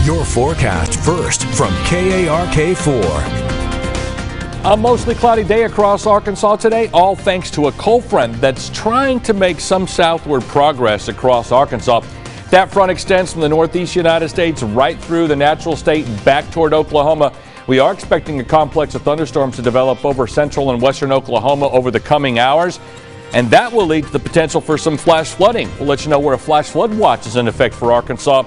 Your forecast first from KARK4. A mostly cloudy day across Arkansas today, all thanks to a cold front that's trying to make some southward progress across Arkansas. That front extends from the northeast United States right through the natural state back toward Oklahoma. We are expecting a complex of thunderstorms to develop over central and western Oklahoma over the coming hours, and that will lead to the potential for some flash flooding. We'll let you know where a flash flood watch is in effect for Arkansas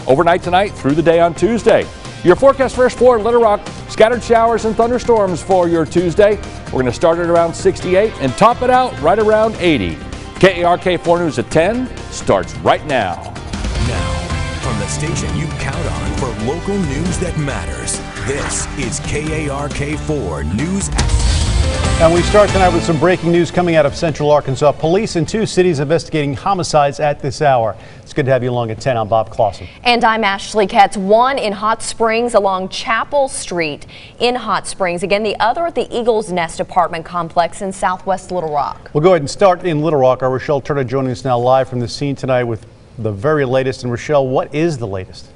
overnight tonight through the day on Tuesday. Your forecast first for Little Rock, scattered showers and thunderstorms for your Tuesday. We're going to start at around 68 and top it out right around 80. KARK4 News at 10 starts right now. Now, from the station you count on for local news that matters, this is KARK4 News. And we start tonight with some breaking news coming out of central Arkansas. Police in 2 cities investigating homicides at this hour. It's good to have you along at 10. I'm Bob Clausen. And I'm Ashley Katz. One in Hot Springs along Chapel Street in Hot Springs. Again, the other at the Eagles Nest apartment complex in southwest Little Rock. We'll go ahead and start in Little Rock. Our Rochelle Turner joining us now live from the scene tonight with the very latest. And Rochelle, what is the latest?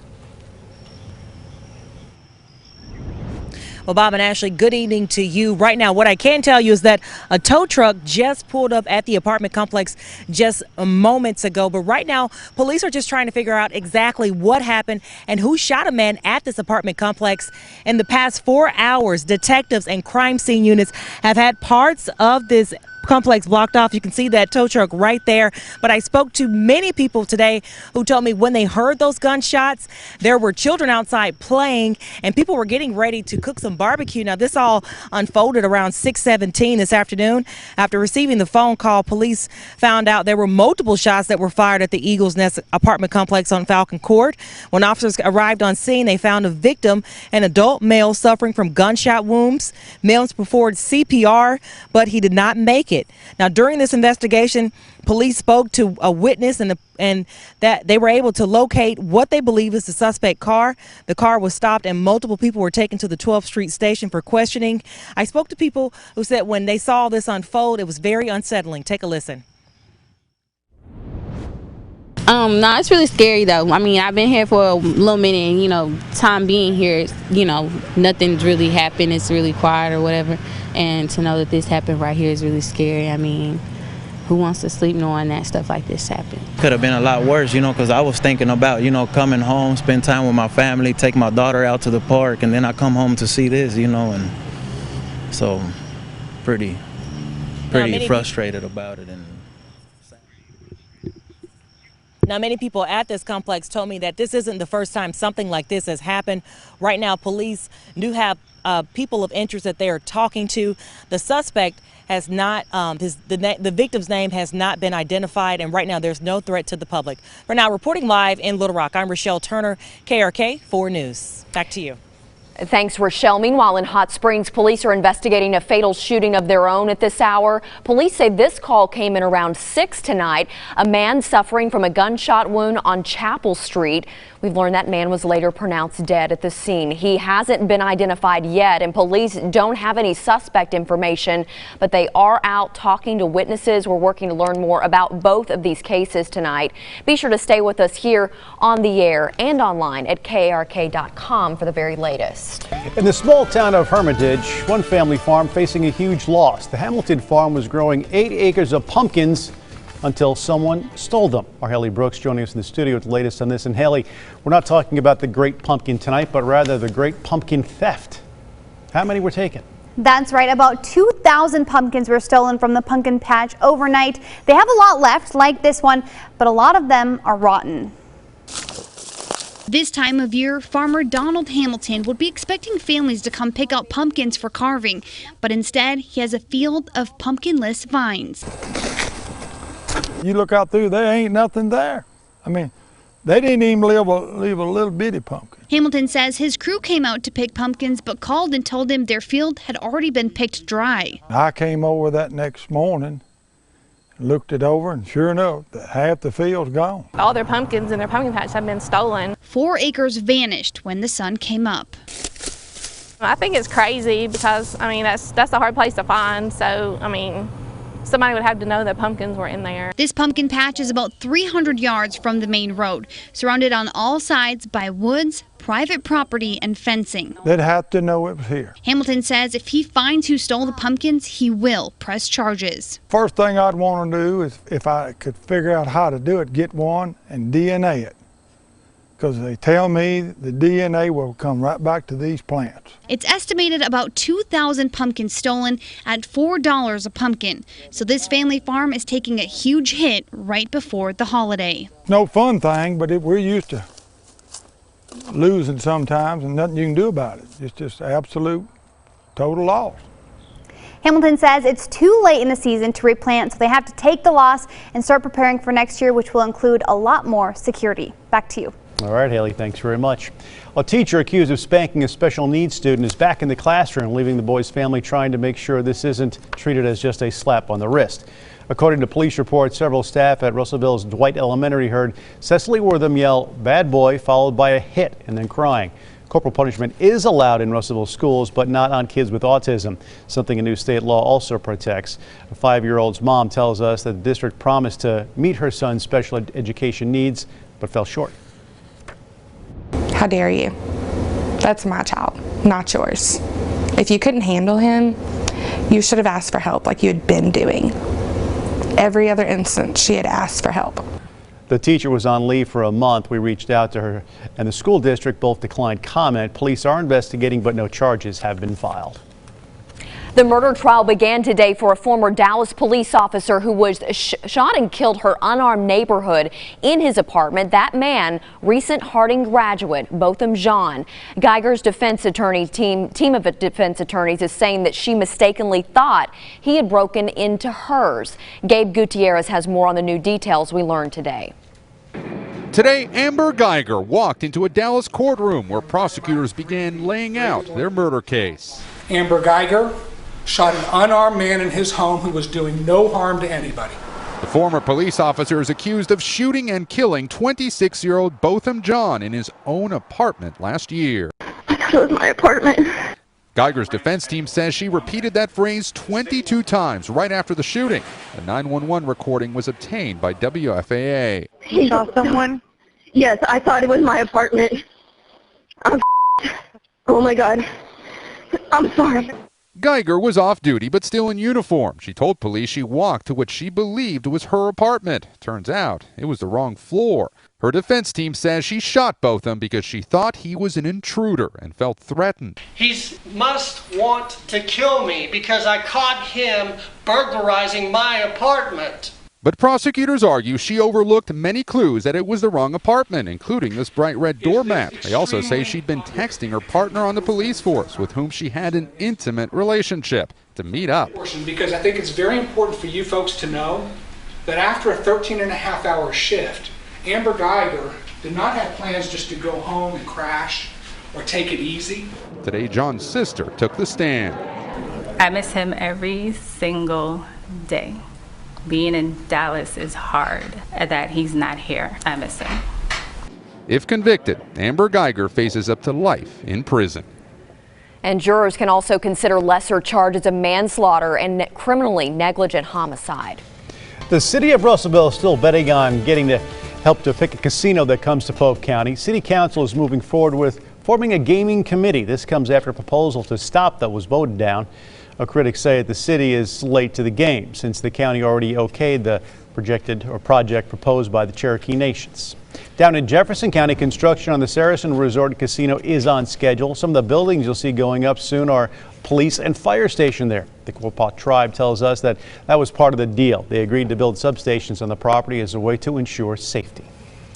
Well, Bob and Ashley, good evening to you. Right now, what I can tell you is that a tow truck just pulled up at the apartment complex just moments ago. But right now, police are just trying to figure out exactly what happened and who shot a man at this apartment complex. In the past 4 hours, detectives and crime scene units have had parts of this complex blocked off. You can see that tow truck right there. But I spoke to many people today who told me when they heard those gunshots, there were children outside playing and people were getting ready to cook some barbecue. Now, this all unfolded around 6:17 this afternoon. After receiving the phone call, police found out there were multiple shots that were fired at the Eagles Nest apartment complex on Falcon Court. When officers arrived on scene, they found a victim, an adult male suffering from gunshot wounds. Mills performed CPR, but he did not make it. Now, during this investigation, police spoke to a witness and that they were able to locate what they believe is the suspect car. The car was stopped and multiple people were taken to the 12th Street station for questioning. I spoke to people who said when they saw this unfold, it was very unsettling. Take a listen. No, it's really scary though. I mean, I've been here for a little minute and, time being here, nothing's really happened. It's really quiet or whatever. And to know that this happened right here is really scary. I mean, who wants to sleep knowing that stuff like this happened? Could have been a lot worse, because I was thinking about, coming home, spend time with my family, take my daughter out to the park, and then I come home to see this, and so pretty frustrated about it. Now, many people at this complex told me that this isn't the first time something like this has happened. Right now, police do have people of interest that they are talking to. The suspect has not, the victim's name has not been identified, and right now there's no threat to the public. For now, reporting live in Little Rock, I'm Rochelle Turner, KARK4 News. Back to you. Thanks, Rochelle. Meanwhile, in Hot Springs, police are investigating a fatal shooting of their own at this hour. Police say this call came in around 6 tonight. A man suffering from a gunshot wound on Chapel Street. We've learned that man was later pronounced dead at the scene. He hasn't been identified yet, and police don't have any suspect information, but they are out talking to witnesses. We're working to learn more about both of these cases tonight. Be sure to stay with us here on the air and online at KARK.com for the very latest. In the small town of Hermitage, one family farm facing a huge loss. The Hamilton farm was growing 8 acres of pumpkins until someone stole them. Our HAYLEE Brooks joining us in the studio with the latest on this. And HAYLEE, we're not talking about the great pumpkin tonight, but rather the great pumpkin theft. How many were taken? That's right. About 2,000 pumpkins were stolen from the pumpkin patch overnight. They have a lot left, like this one, but a lot of them are rotten. This time of year, farmer Donald Hamilton would be expecting families to come pick out pumpkins for carving, but instead he has a field of pumpkinless vines. You look out through there, ain't nothing there. I mean, they didn't even leave a little bitty pumpkin. Hamilton says his crew came out to pick pumpkins but called and told him their field had already been picked dry. I came over that next morning, looked it over, and sure enough, half the field's gone. All their pumpkins in their pumpkin patch have been stolen. 4 acres vanished when the sun came up. I think it's crazy because, I mean, that's a hard place to find. So, I mean, somebody would have to know that pumpkins were in there. This pumpkin patch is about 300 yards from the main road, surrounded on all sides by woods, private property and fencing. They'd have to know it was here. Hamilton says if he finds who stole the pumpkins, he will press charges. First thing I'd want to do is, if I could figure out how to do it, get one and DNA it. Because they tell me the DNA will come right back to these plants. It's estimated about 2,000 pumpkins stolen at $4 a pumpkin. So this family farm is taking a huge hit right before the holiday. No fun thing, but we're used to losing sometimes and nothing you can do about it. It's just absolute, total loss. Hamilton says it's too late in the season to replant, so they have to take the loss and start preparing for next year, which will include a lot more security. Back to you. All right, Haley, thanks very much. A teacher accused of spanking a special needs student is back in the classroom, leaving the boy's family trying to make sure this isn't treated as just a slap on the wrist. According to police reports, several staff at Russellville's Dwight Elementary heard Cecily Wortham yell, "Bad boy," followed by a hit and then crying. Corporal punishment is allowed in Russellville schools, but not on kids with autism, something a new state law also protects. A 5-year-old's mom tells us that the district promised to meet her son's special education needs, but fell short. How dare you? That's my child, not yours. If you couldn't handle him, you should have asked for help like you had been doing. Every other instance, she had asked for help. The teacher was on leave for a month. We reached out to her, and the school district both declined comment. Police are investigating, but no charges have been filed. The murder trial began today for a former Dallas police officer who was shot and killed her unarmed neighborhood in his apartment. That man, recent Harding graduate Botham Jean. Geiger's defense attorney team of defense attorneys is saying that she mistakenly thought he had broken into hers. Gabe Gutierrez has more on the new details we learned today. Today, Amber Geiger walked into a Dallas courtroom where prosecutors began laying out their murder case. Amber Geiger shot an unarmed man in his home who was doing no harm to anybody. The former police officer is accused of shooting and killing 26-year-old Botham Jean in his own apartment last year. It was my apartment. Geiger's defense team says she repeated that phrase 22 times right after the shooting. A 911 recording was obtained by WFAA. He saw someone? Yes, I thought it was my apartment. Oh my God. I'm sorry. Geiger was off duty but still in uniform. She told police she walked to what she believed was her apartment. Turns out it was the wrong floor. Her defense team says she shot Botham because she thought he was an intruder and felt threatened. He must want to kill me because I caught him burglarizing my apartment. But prosecutors argue she overlooked many clues that it was the wrong apartment, including this bright red doormat. They also say she'd been texting her partner on the police force with whom she had an intimate relationship to meet up. Because I think it's very important for you folks to know that after a 13-and-a-half-hour shift, Amber Geiger did not have plans just to go home and crash or take it easy. Today, John's sister took the stand. I miss him every single day. Being in Dallas is hard, that he's not here. I miss him. If convicted, Amber Geiger faces up to life in prison. And jurors can also consider lesser charges of manslaughter and criminally negligent homicide. The city of Russellville is still betting on getting to help to pick a casino that comes to Polk County. City Council is moving forward with forming a gaming committee. This comes after a proposal to stop that was voted down. Critics say that the city is late to the game since the county already okayed the project proposed by the Cherokee Nations. Down in Jefferson County, construction on the Saracen Resort Casino is on schedule. Some of the buildings you'll see going up soon are police and fire station there. The Quapaw tribe tells us that was part of the deal. They agreed to build substations on the property as a way to ensure safety.